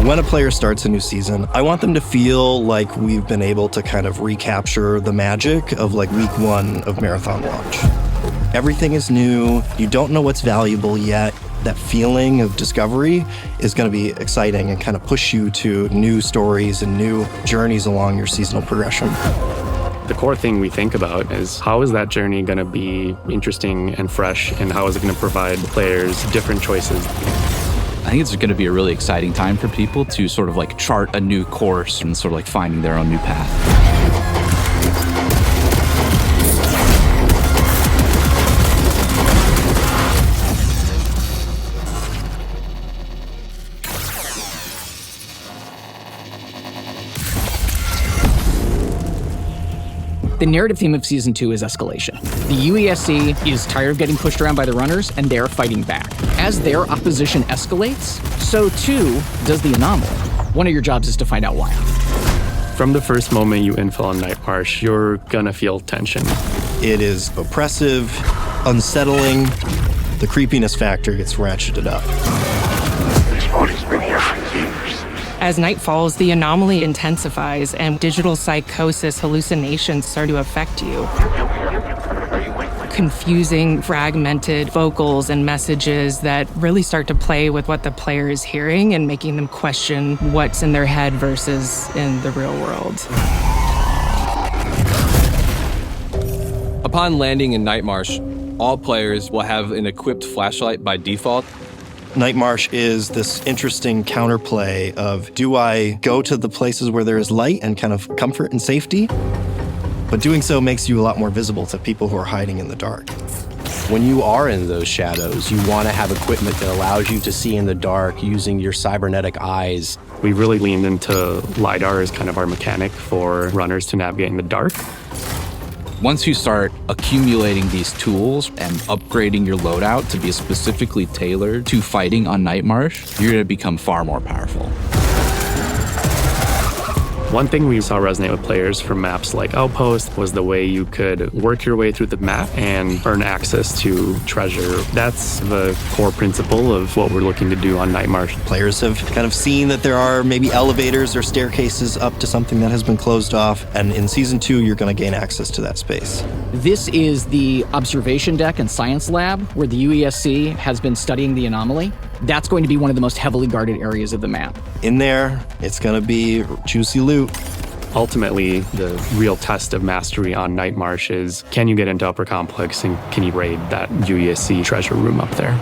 When a player starts a new season, I want them to feel like we've been able to kind of recapture the magic of like week 1 of Marathon launch. Everything is new, you don't know what's valuable yet. That feeling of discovery is going to be exciting and kind of push you to new stories and new journeys along your seasonal progression. The core thing we think about is how is that journey going to be interesting and fresh, and how is it going to provide players different choices? I think it's going to be a really exciting time for people to sort of like chart a new course and sort of like finding their own new path. The narrative theme of Season 2 is escalation. The UESC is tired of getting pushed around by the runners, and they're fighting back. As their opposition escalates, so too does the anomaly. One of your jobs is to find out why. From the first moment you infill on Nightmarsh, you're gonna feel tension. It is oppressive, unsettling. The creepiness factor gets ratcheted up. This body's been here for years. As night falls, the anomaly intensifies and digital psychosis hallucinations start to affect you. Confusing, fragmented vocals and messages that really start to play with what the player is hearing and making them question what's in their head versus in the real world. Upon landing in Nightmarsh, all players will have an equipped flashlight by default. Nightmarsh is this interesting counterplay of, do I go to the places where there is light and kind of comfort and safety? But doing so makes you a lot more visible to people who are hiding in the dark. When you are in those shadows, you want to have equipment that allows you to see in the dark using your cybernetic eyes. We really leaned into LiDAR as kind of our mechanic for runners to navigate in the dark. Once you start accumulating these tools and upgrading your loadout to be specifically tailored to fighting on Nightmarsh, you're going to become far more powerful. One thing we saw resonate with players from maps like Outpost was the way you could work your way through the map and earn access to treasure. That's the core principle of what we're looking to do on Nightmarsh. Players have kind of seen that there are maybe elevators or staircases up to something that has been closed off, and in Season 2, you're going to gain access to that space. This is the observation deck and science lab where the UESC has been studying the anomaly. That's going to be one of the most heavily guarded areas of the map. In there, it's going to be juicy loot. Ultimately, the real test of mastery on Nightmarsh is, can you get into Upper Complex and can you raid that UESC treasure room up there?